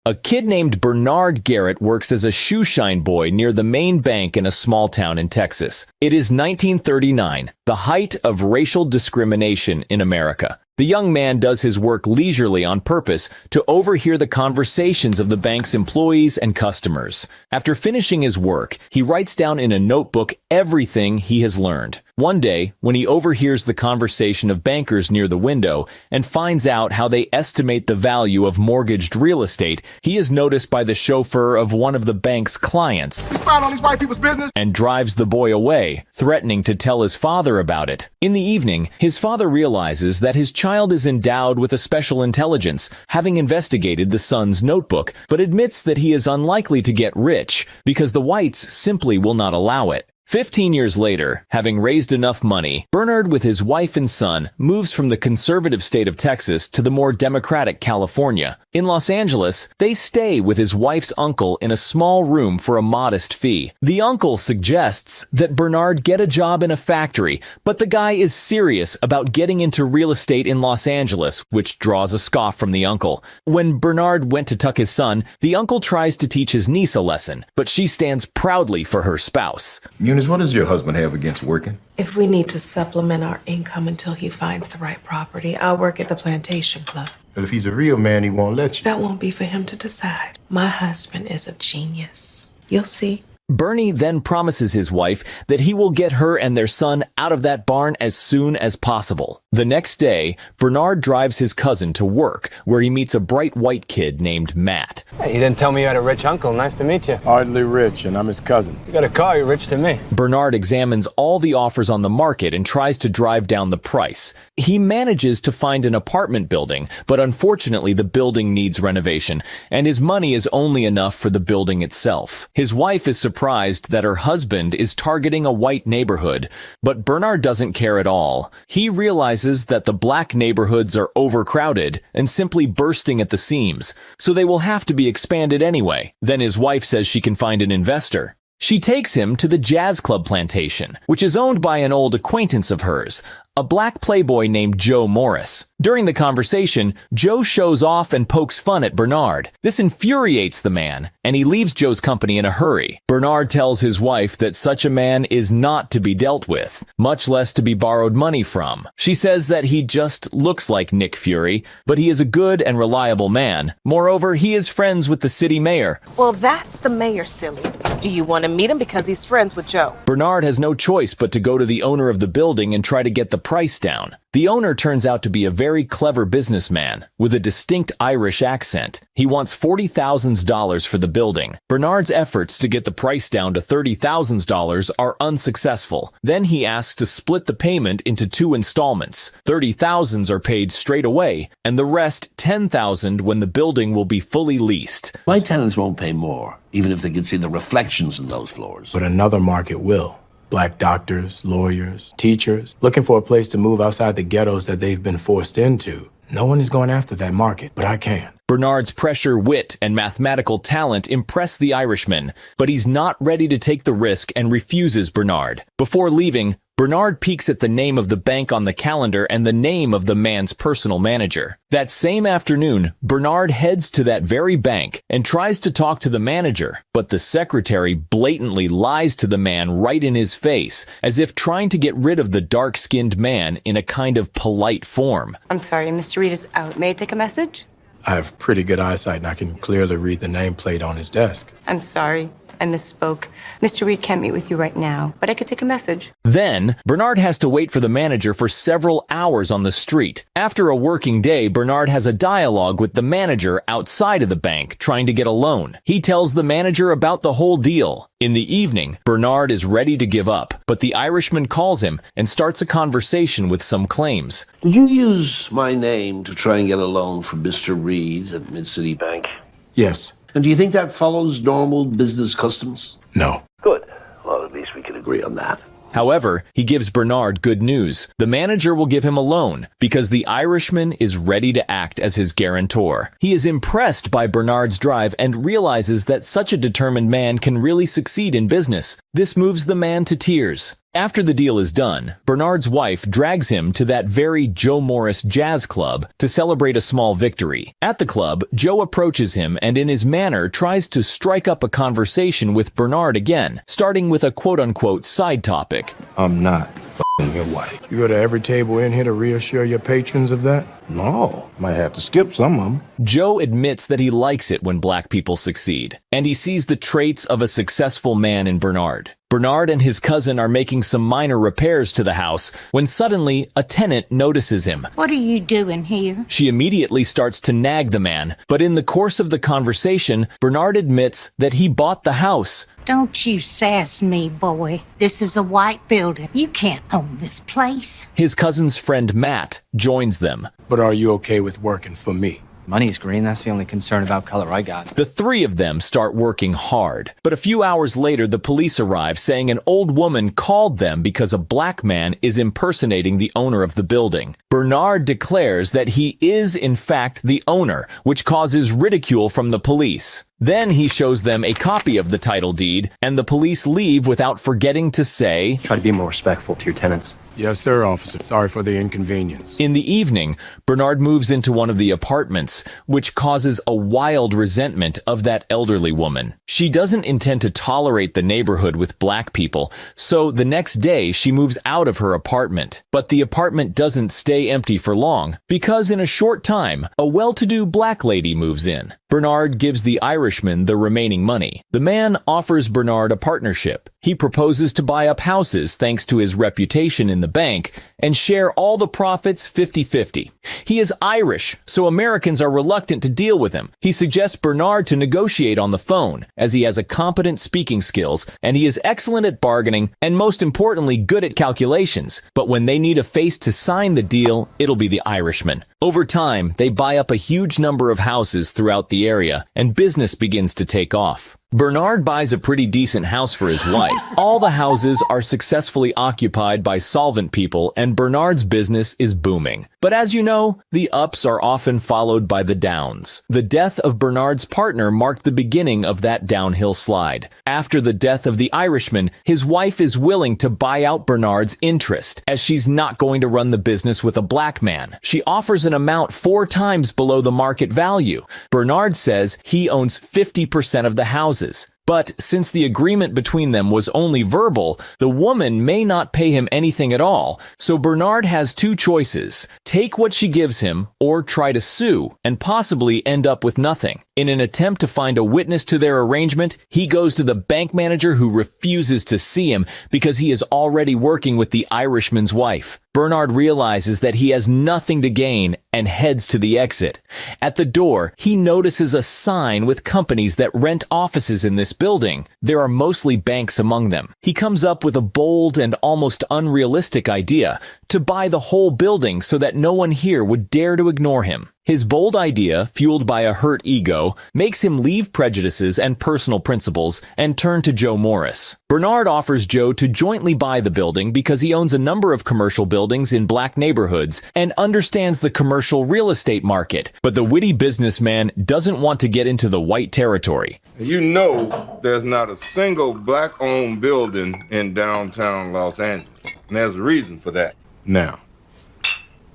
A kid named Bernard Garrett works as a shoeshine boy near the main bank in a small town in Texas. It is 1939, the height of racial discrimination in America. The young man does his work leisurely on purpose to overhear the conversations of the bank's employees and customers. After finishing his work, he writes down in a notebook everything he has learned. One day, when he overhears the conversation of bankers near the window and finds out how they estimate the value of mortgaged real estate, he is noticed by the chauffeur of one of the bank's clients. He's spying on these white people's business And drives the boy away, threatening to tell his father about it. In the evening, his father realizes that his child is endowed with a special intelligence, having investigated the son's notebook, but admits that he is unlikely to get rich because the whites simply will not allow it. 15 years later, having raised enough money, Bernard with his wife and son moves from the conservative state of Texas to the more democratic California. In Los Angeles, they stay with his wife's uncle in a small room for a modest fee. The uncle suggests that Bernard get a job in a factory, but the guy is serious about getting into real estate in Los Angeles, which draws a scoff from the uncle. When Bernard went to tuck his son, the uncle tries to teach his niece a lesson, but she stands proudly for her spouse. Eunice, what does your husband have against working? If we need to supplement our income until he finds the right property, I'll work at the plantation club. But if he's a real man, he won't let you. That won't be for him to decide. My husband is a genius. You'll see. Bernie then promises his wife that he will get her and their son out of that barn as soon as possible. The next day, Bernard drives his cousin to work, where he meets a bright white kid named Matt. Hey, you didn't tell me you had a rich uncle. Nice to meet you. Hardly rich, and I'm his cousin. You got a car, you're rich to me. Bernard examines all the offers on the market and tries to drive down the price. He manages to find an apartment building, but unfortunately the building needs renovation, and his money is only enough for the building itself. His wife is surprised that her husband is targeting a white neighborhood, but Bernard doesn't care at all. He realizes that the black neighborhoods are overcrowded and simply bursting at the seams, so they will have to be expanded anyway. Then his wife says she can find an investor. She takes him to the Jazz Club plantation, which is owned by an old acquaintance of hers, a black playboy named Joe Morris. During the conversation, Joe shows off and pokes fun at Bernard. This infuriates the man, and he leaves Joe's company in a hurry. Bernard tells his wife that such a man is not to be dealt with, much less to be borrowed money from. She says that he just looks like Nick Fury, but he is a good and reliable man. Moreover, he is friends with the city mayor. Well, that's the mayor, silly. Do you want to meet him because he's friends with Joe? Bernard has no choice but to go to the owner of the building and try to get the price down. The owner turns out to be a very clever businessman with a distinct Irish accent. He wants $40,000 for the building. Bernard's efforts to get the price down to $30,000 are unsuccessful. Then he asks to split the payment into 2 installments. $30,000 are paid straight away, and the rest $10,000 when the building will be fully leased. My tenants won't pay more, even if they can see the reflections in those floors. But another market will. Black doctors, lawyers, teachers, looking for a place to move outside the ghettos that they've been forced into. No one is going after that market, but I can. Bernard's pressure, wit, and mathematical talent impress the Irishman, but he's not ready to take the risk and refuses Bernard. Before leaving, Bernard peeks at the name of the bank on the calendar and the name of the man's personal manager. That same afternoon, Bernard heads to that very bank and tries to talk to the manager, but the secretary blatantly lies to the man right in his face, as if trying to get rid of the dark-skinned man in a kind of polite form. I'm sorry, Mr. Reed is out. May I take a message? I have pretty good eyesight and I can clearly read the nameplate on his desk. I'm sorry. I misspoke. Mr. Reed can't meet with you right now, but I could take a message. Then, Bernard has to wait for the manager for several hours on the street. After a working day, Bernard has a dialogue with the manager outside of the bank, trying to get a loan. He tells the manager about the whole deal. In the evening, Bernard is ready to give up, but the Irishman calls him and starts a conversation with some claims. Did you use my name to try and get a loan from Mr. Reed at Mid-City Bank? Yes. And do you think that follows normal business customs? No. Good. Well, at least we can agree on that. However, he gives Bernard good news. The manager will give him a loan because the Irishman is ready to act as his guarantor. He is impressed by Bernard's drive and realizes that such a determined man can really succeed in business. This moves the man to tears. After the deal is done, Bernard's wife drags him to that very Joe Morris jazz club to celebrate a small victory. At the club, Joe approaches him and in his manner tries to strike up a conversation with Bernard again, starting with a quote-unquote side topic. I'm not f***ing your wife. You go to every table in here to reassure your patrons of that? No, might have to skip some of them. Joe admits that he likes it when black people succeed, and he sees the traits of a successful man in Bernard. Bernard and his cousin are making some minor repairs to the house when suddenly a tenant notices him. What are you doing here? She immediately starts to nag the man, but in the course of the conversation, Bernard admits that he bought the house. Don't you sass me, boy. This is a white building. You can't own this place. His cousin's friend Matt joins them. But are you okay with working for me? Money's green, that's the only concern about color I got. The three of them start working hard, but a few hours later the police arrive saying an old woman called them because a black man is impersonating the owner of the building. Bernard declares that he is in fact the owner, which causes ridicule from the police. Then he shows them a copy of the title deed, and the police leave without forgetting to say, Try to be more respectful to your tenants. Yes, sir, officer. Sorry for the inconvenience. In the evening, Bernard moves into one of the apartments, which causes a wild resentment of that elderly woman. She doesn't intend to tolerate the neighborhood with black people, so the next day she moves out of her apartment. But the apartment doesn't stay empty for long, because in a short time, a well-to-do black lady moves in. Bernard gives the Irishman the remaining money. The man offers Bernard a partnership. He proposes to buy up houses thanks to his reputation in the bank and share all the profits 50-50. He is Irish, so Americans are reluctant to deal with him. He suggests Bernard to negotiate on the phone, as he has a competent speaking skills, and he is excellent at bargaining, and most importantly, good at calculations. But when they need a face to sign the deal, it'll be the Irishman. Over time, they buy up a huge number of houses throughout the area, and business begins to take off. Bernard buys a pretty decent house for his wife. All the houses are successfully occupied by solvent people, and Bernard's business is booming. But as you know, the ups are often followed by the downs. The death of Bernard's partner marked the beginning of that downhill slide. After the death of the Irishman, his wife is willing to buy out Bernard's interest, as she's not going to run the business with a black man. She offers an amount 4 times below the market value. Bernard says he owns 50% of the houses. But since the agreement between them was only verbal, the woman may not pay him anything at all. So Bernard has 2 choices: take what she gives him or try to sue and possibly end up with nothing. In an attempt to find a witness to their arrangement, he goes to the bank manager who refuses to see him because he is already working with the Irishman's wife. Bernard realizes that he has nothing to gain and heads to the exit. At the door, he notices a sign with companies that rent offices in this building. There are mostly banks among them. He comes up with a bold and almost unrealistic idea to buy the whole building so that no one here would dare to ignore him. His bold idea, fueled by a hurt ego, makes him leave prejudices and personal principles and turn to Joe Morris. Bernard offers Joe to jointly buy the building because he owns a number of commercial buildings in black neighborhoods and understands the commercial real estate market. But the witty businessman doesn't want to get into the white territory. You know there's not a single black-owned building in downtown Los Angeles, and there's a reason for that. Now,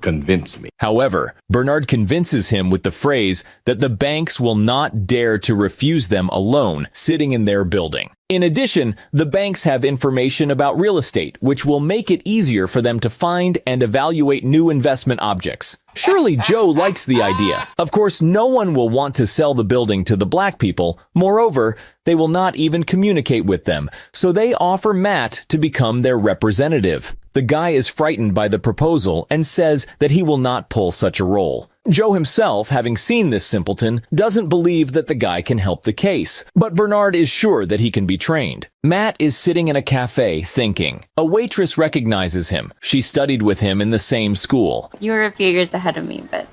convince me. However, Bernard convinces him with the phrase that the banks will not dare to refuse them a loan sitting in their building. In addition, the banks have information about real estate, which will make it easier for them to find and evaluate new investment objects. Surely Joe likes the idea. Of course, no one will want to sell the building to the black people. Moreover, they will not even communicate with them, so they offer Matt to become their representative. The guy is frightened by the proposal and says that he will not pull such a role. Joe himself, having seen this simpleton, doesn't believe that the guy can help the case, but Bernard is sure that he can be trained. Matt is sitting in a cafe thinking. A waitress recognizes him. She studied with him in the same school. You were a few years ahead of me, but,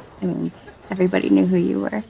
everybody knew who you were.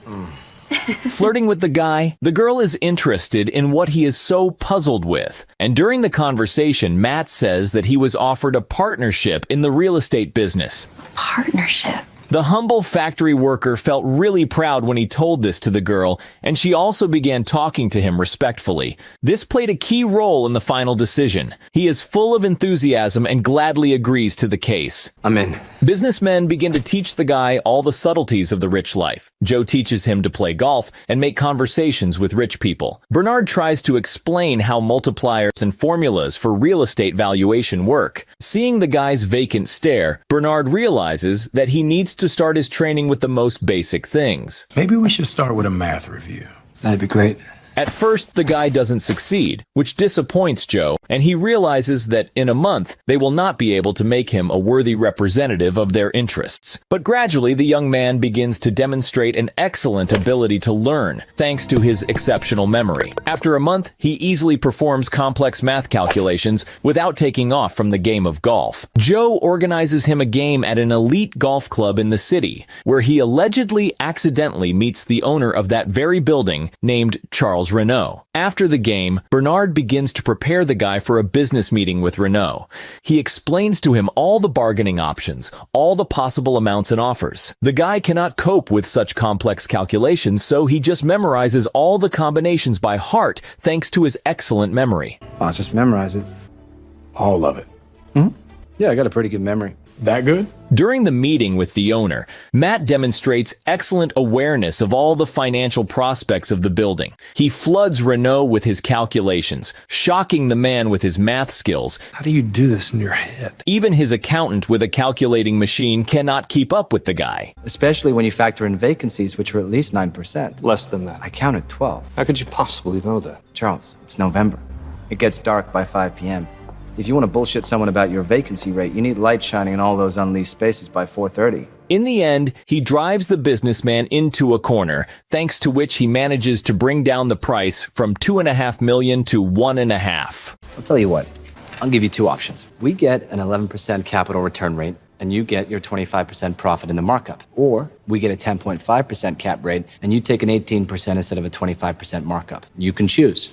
Flirting with the guy, the girl is interested in what he is so puzzled with. And during the conversation, Matt says that he was offered a partnership in the real estate business. Partnership? The humble factory worker felt really proud when he told this to the girl, and she also began talking to him respectfully. This played a key role in the final decision. He is full of enthusiasm and gladly agrees to the case. I'm in. Businessmen begin to teach the guy all the subtleties of the rich life. Joe teaches him to play golf and make conversations with rich people. Bernard tries to explain how multipliers and formulas for real estate valuation work. Seeing the guy's vacant stare, Bernard realizes that he needs to start his training with the most basic things. Maybe we should start with a math review. That'd be great. At first, the guy doesn't succeed, which disappoints Joe, and he realizes that in a month, they will not be able to make him a worthy representative of their interests. But gradually, the young man begins to demonstrate an excellent ability to learn, thanks to his exceptional memory. After a month, he easily performs complex math calculations without taking off from the game of golf. Joe organizes him a game at an elite golf club in the city, where he allegedly accidentally meets the owner of that very building, named Charles Renault. After the game, Bernard begins to prepare the guy for a business meeting with Renault. He explains to him all the bargaining options, all the possible amounts and offers. The guy cannot cope with such complex calculations, so he just memorizes all the combinations by heart thanks to his excellent memory. I'll just memorize it. All of it. Yeah, I got a pretty good memory. That good? During the meeting with the owner, Matt demonstrates excellent awareness of all the financial prospects of the building. He floods Renault with his calculations, shocking the man with his math skills. How do you do this in your head? Even his accountant with a calculating machine cannot keep up with the guy. Especially when you factor in vacancies, which are at least 9%. Less than that. I counted 12. How could you possibly know that? Charles, it's November. It gets dark by 5 p.m. If you want to bullshit someone about your vacancy rate, you need light shining in all those unleased spaces by 4:30. In the end, he drives the businessman into a corner, thanks to which he manages to bring down the price from $2.5 million to $1.5 million. I'll tell you what. I'll give you two options. We get an 11% capital return rate, and you get your 25% profit in the markup. Or we get a 10.5% cap rate, and you take an 18% instead of a 25% markup. You can choose.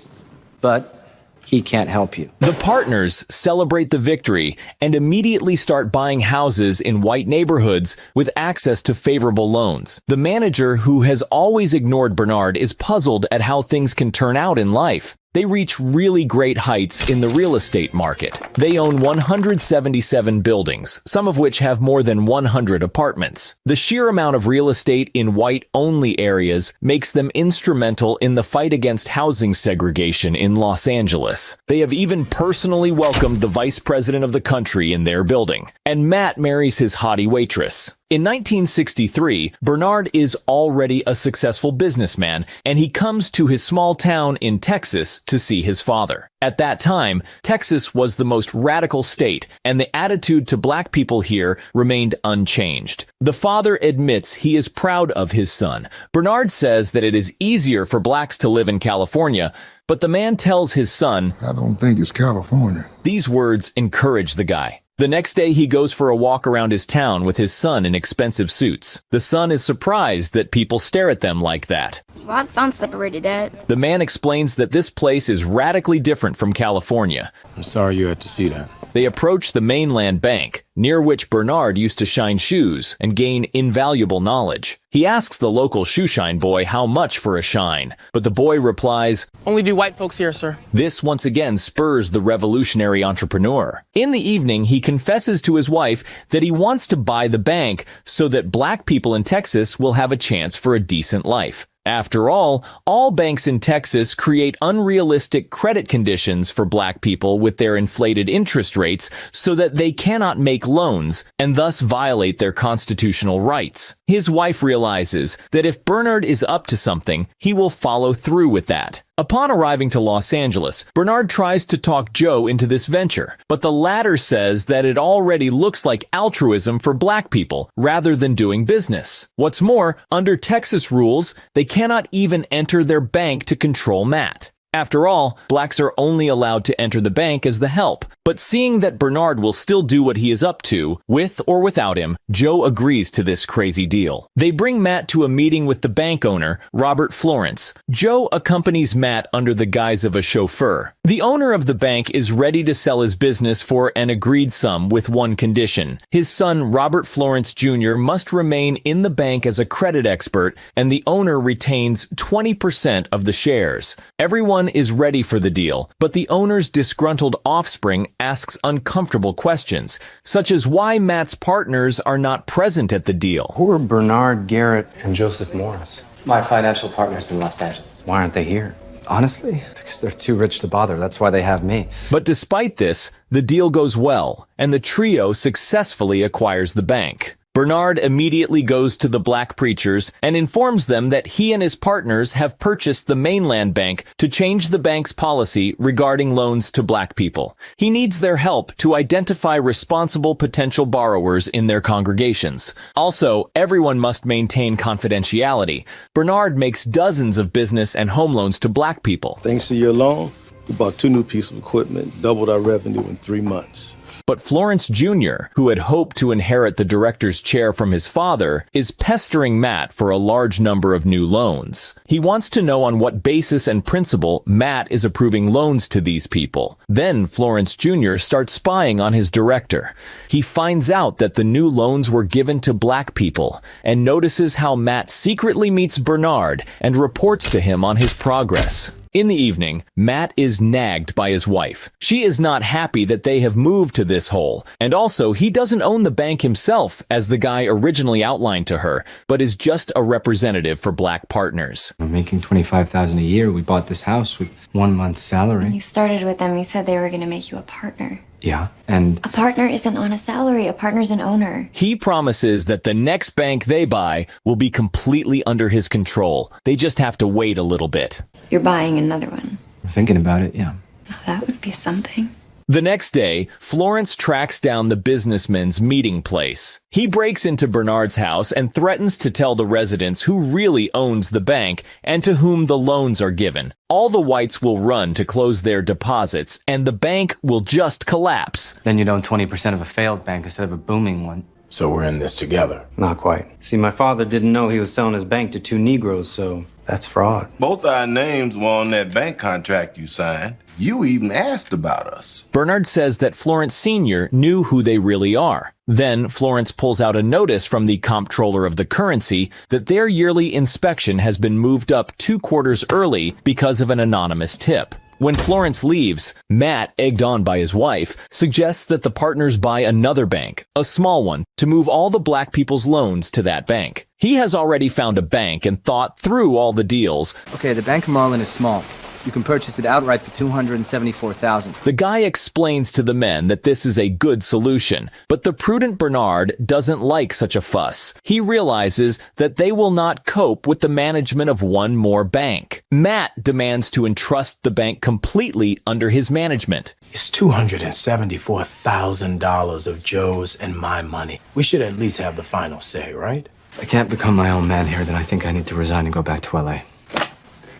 But he can't help you. The partners celebrate the victory and immediately start buying houses in white neighborhoods with access to favorable loans. The manager, who has always ignored Bernard, is puzzled at how things can turn out in life. They reach really great heights in the real estate market. They own 177 buildings, some of which have more than 100 apartments. The sheer amount of real estate in white-only areas makes them instrumental in the fight against housing segregation in Los Angeles. They have even personally welcomed the vice president of the country in their building. And Matt marries his haughty waitress. In 1963, Bernard is already a successful businessman, and he comes to his small town in Texas to see his father. At that time, Texas was the most radical state, and the attitude to black people here remained unchanged. The father admits he is proud of his son. Bernard says that it is easier for blacks to live in California, but the man tells his son, "I don't think it's California." These words encourage the guy. The next day, he goes for a walk around his town with his son in expensive suits. The son is surprised that people stare at them like that. Well, I found separated, Dad. The man explains that this place is radically different from California. I'm sorry you had to see that. They approach the mainland bank, near which Bernard used to shine shoes and gain invaluable knowledge. He asks the local shoeshine boy how much for a shine, but the boy replies, "Only do white folks here, sir." This once again spurs the revolutionary entrepreneur. In the evening, he confesses to his wife that he wants to buy the bank so that black people in Texas will have a chance for a decent life. After all banks in Texas create unrealistic credit conditions for black people with their inflated interest rates so that they cannot make loans and thus violate their constitutional rights. His wife realizes that if Bernard is up to something, he will follow through with that. Upon arriving to Los Angeles, Bernard tries to talk Joe into this venture, but the latter says that it already looks like altruism for black people rather than doing business. What's more, under Texas rules, they cannot even enter their bank to control Matt. After all, blacks are only allowed to enter the bank as the help. But seeing that Bernard will still do what he is up to, with or without him, Joe agrees to this crazy deal. They bring Matt to a meeting with the bank owner, Robert Florence. Joe accompanies Matt under the guise of a chauffeur. The owner of the bank is ready to sell his business for an agreed sum with one condition. His son, Robert Florence Jr., must remain in the bank as a credit expert, and the owner retains 20% of the shares. Everyone is ready for the deal, but the owner's disgruntled offspring asks uncomfortable questions, such as why Matt's partners are not present at the deal. Who are Bernard, Garrett, and Joseph Morris? My financial partners in Los Angeles. Why aren't they here? Honestly, because they're too rich to bother. That's why they have me. But despite this, the deal goes well, and the trio successfully acquires the bank. Bernard immediately goes to the black preachers and informs them that he and his partners have purchased the mainland bank to change the bank's policy regarding loans to black people. He needs their help to identify responsible potential borrowers in their congregations. Also, everyone must maintain confidentiality. Bernard makes dozens of business and home loans to black people. Thanks to your loan, we bought 2 new pieces of equipment, doubled our revenue in 3 months. But Florence Jr., who had hoped to inherit the director's chair from his father, is pestering Matt for a large number of new loans. He wants to know on what basis and principle Matt is approving loans to these people. Then Florence Jr. starts spying on his director. He finds out that the new loans were given to black people and notices how Matt secretly meets Bernard and reports to him on his progress. In the evening, Matt is nagged by his wife. She is not happy that they have moved to this hole, and also he doesn't own the bank himself, as the guy originally outlined to her, but is just a representative for black partners. We're making $25,000 a year. We bought this house with 1 month's salary. When you started with them, you said they were going to make you a partner. Yeah, and A partner isn't on a salary. A partner's an owner. He promises that the next bank they buy will be completely under his control. They just have to wait a little bit. You're buying another one. we're thinking about it, yeah. Oh, that would be something. The next day, Florence tracks down the businessman's meeting place. He breaks into Bernard's house and threatens to tell the residents who really owns the bank and to whom the loans are given. All the whites will run to close their deposits, and the bank will just collapse. Then you'd own 20% of a failed bank instead of a booming one. So we're in this together. Not quite. See, my father didn't know he was selling his bank to 2 Negroes, so that's fraud. Both our names were on that bank contract you signed. You even asked about us. Bernard says that Florence Sr. knew who they really are. Then Florence pulls out a notice from the comptroller of the currency that their yearly inspection has been moved up 2 quarters early because of an anonymous tip. When Florence leaves, Matt, egged on by his wife, suggests that the partners buy another bank, a small one, to move all the black people's loans to that bank. He has already found a bank and thought through all the deals. Okay, the Bank of Marlin is small. You can purchase it outright for $274,000. The guy explains to the men that this is a good solution, but the prudent Bernard doesn't like such a fuss. He realizes that they will not cope with the management of one more bank. Matt demands to entrust the bank completely under his management. It's $274,000 of Joe's and my money. We should at least have the final say, right? If I can't become my own man here, then I think I need to resign and go back to LA.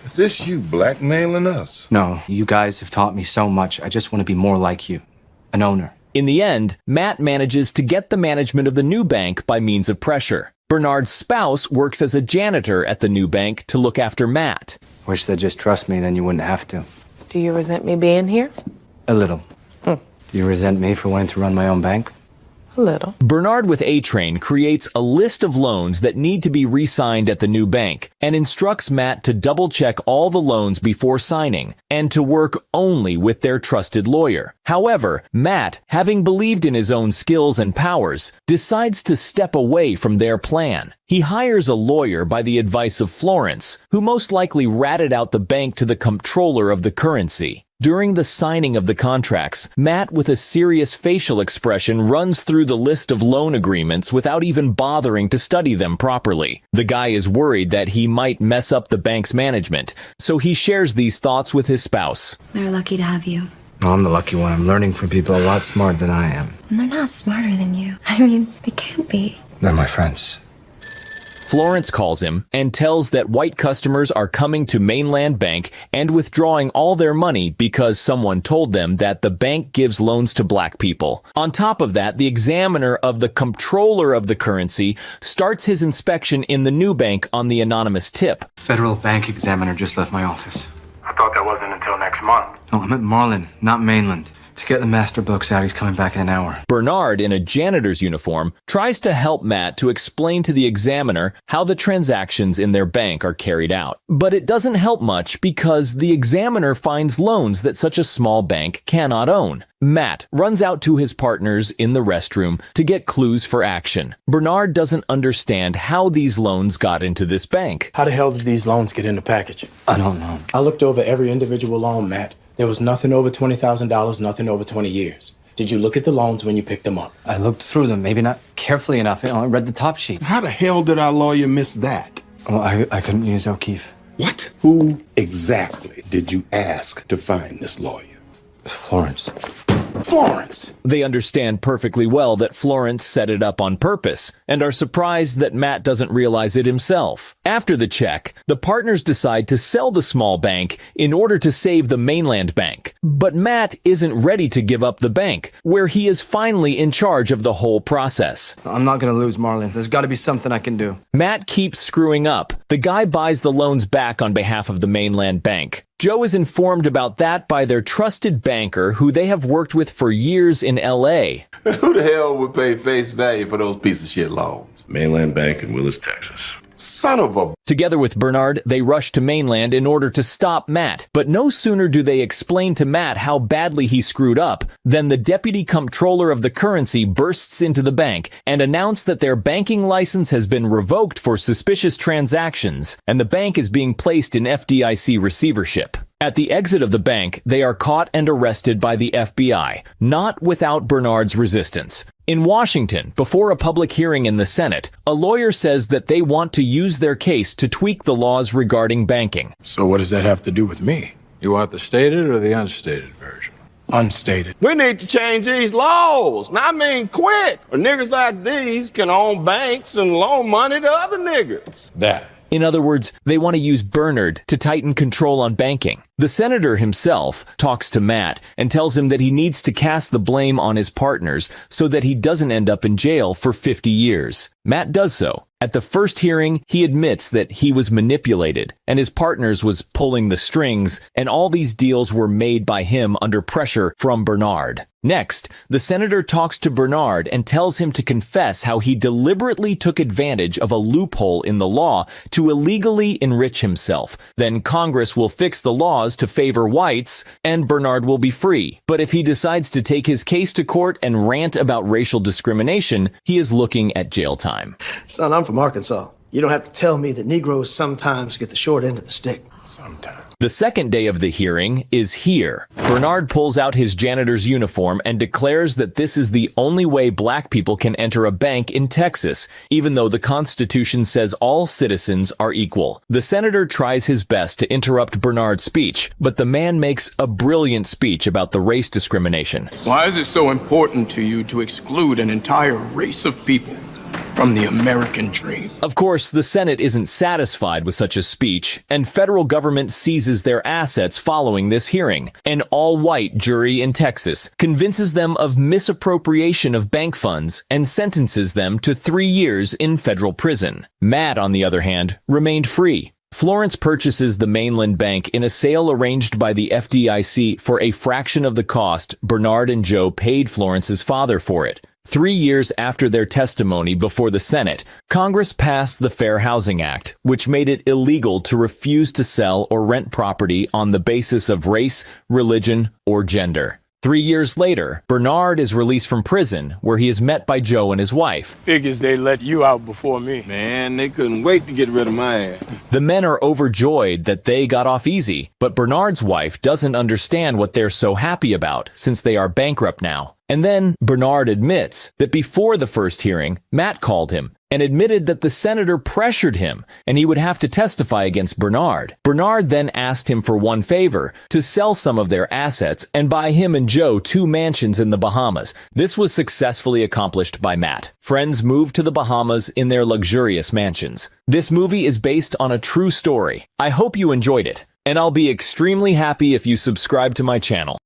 Is this you blackmailing us? No, you guys have taught me so much. I just want to be more like you. An owner. In the end, Matt manages to get the management of the new bank by means of pressure. Bernard's spouse works as a janitor at the new bank to look after Matt. Wish they'd just trust me, then you wouldn't have to. Do you resent me being here? A little. Do you resent me for wanting to run my own bank? A little. Bernard with A-Train creates a list of loans that need to be re-signed at the new bank and instructs Matt to double-check all the loans before signing and to work only with their trusted lawyer. However, Matt, having believed in his own skills and powers, decides to step away from their plan. He hires a lawyer by the advice of Florence, who most likely ratted out the bank to the comptroller of the currency. During the signing of the contracts, Matt, with a serious facial expression, runs through the list of loan agreements without even bothering to study them properly. The guy is worried that he might mess up the bank's management, so he shares these thoughts with his spouse. They're lucky to have you. No, I'm the lucky one. I'm learning from people a lot smarter than I am. And they're not smarter than you. I mean, they can't be. They're my friends. Florence calls him and tells that white customers are coming to Mainland Bank and withdrawing all their money because someone told them that the bank gives loans to black people. On top of that, the examiner of the comptroller of the currency starts his inspection in the new bank on the anonymous tip. Federal bank examiner just left my office. I thought that wasn't until next month. No, I'm at Marlin, not Mainland. To get the master books out, he's coming back in an hour. Bernard, in a janitor's uniform, tries to help Matt to explain to the examiner how the transactions in their bank are carried out. But it doesn't help much because the examiner finds loans that such a small bank cannot own. Matt runs out to his partners in the restroom to get clues for action. Bernard doesn't understand how these loans got into this bank. How the hell did these loans get in the package? I don't know. I looked over every individual loan, Matt. There was nothing over $20,000, nothing over 20 years. Did you look at the loans when you picked them up? I looked through them, maybe not carefully enough. I read the top sheet. How the hell did our lawyer miss that? Well, I couldn't use O'Keefe. What? Who exactly did you ask to find this lawyer? Florence. Florence! They understand perfectly well that Florence set it up on purpose and are surprised that Matt doesn't realize it himself. After the check, the partners decide to sell the small bank in order to save the Mainland Bank. But Matt isn't ready to give up the bank, where he is finally in charge of the whole process. I'm not going to lose Marlin. There's got to be something I can do. Matt keeps screwing up. The guy buys the loans back on behalf of the Mainland Bank. Joe is informed about that by their trusted banker who they have worked with for years in L.A. Who the hell would pay face value for those piece of shit loans? Mainland Bank in Willis, Texas. Son of a... Together with Bernard, they rush to Mainland in order to stop Matt. But no sooner do they explain to Matt how badly he screwed up than the deputy comptroller of the currency bursts into the bank and announced that their banking license has been revoked for suspicious transactions, and the bank is being placed in FDIC receivership. At the exit of the bank, they are caught and arrested by the FBI, not without Bernard's resistance. In Washington, before a public hearing in the Senate, a lawyer says that they want to use their case to tweak the laws regarding banking. So what does that have to do with me? You want the stated or the unstated version? Unstated. We need to change these laws. And I mean quick. Or niggas like these can own banks and loan money to other niggas. That. In other words, they want to use Bernard to tighten control on banking. The senator himself talks to Matt and tells him that he needs to cast the blame on his partners so that he doesn't end up in jail for 50 years. Matt does so. At the first hearing, he admits that he was manipulated and his partners was pulling the strings, and all these deals were made by him under pressure from Bernard. Next, the senator talks to Bernard and tells him to confess how he deliberately took advantage of a loophole in the law to illegally enrich himself. Then Congress will fix the laws to favor whites, and Bernard will be free. But if he decides to take his case to court and rant about racial discrimination, he is looking at jail time. Son, I'm from Arkansas. You don't have to tell me that Negroes sometimes get the short end of the stick. Sometimes. The second day of the hearing is here. Bernard pulls out his janitor's uniform and declares that this is the only way black people can enter a bank in Texas, even though the Constitution says all citizens are equal. The senator tries his best to interrupt Bernard's speech, but the man makes a brilliant speech about the race discrimination. Why is it so important to you to exclude an entire race of people from the American dream? Of course, the Senate isn't satisfied with such a speech, and federal government seizes their assets following this hearing. An all-white jury in Texas convinces them of misappropriation of bank funds and sentences them to 3 years in federal prison. Matt, on the other hand, remained free. Florence purchases the Mainland Bank in a sale arranged by the FDIC for a fraction of the cost Bernard and Joe paid Florence's father for it. 3 years after their testimony before the Senate, Congress passed the Fair Housing Act, which made it illegal to refuse to sell or rent property on the basis of race, religion, or gender. 3 years later, Bernard is released from prison, where he is met by Joe and his wife. Figures they let you out before me. Man, they couldn't wait to get rid of my ass. The men are overjoyed that they got off easy, but Bernard's wife doesn't understand what they're so happy about, since they are bankrupt now. And then Bernard admits that before the first hearing, Matt called him and admitted that the senator pressured him and he would have to testify against Bernard. Bernard then asked him for one favor, to sell some of their assets and buy him and Joe 2 mansions in the Bahamas. This was successfully accomplished by Matt. Friends moved to the Bahamas in their luxurious mansions. This movie is based on a true story. I hope you enjoyed it, and I'll be extremely happy if you subscribe to my channel.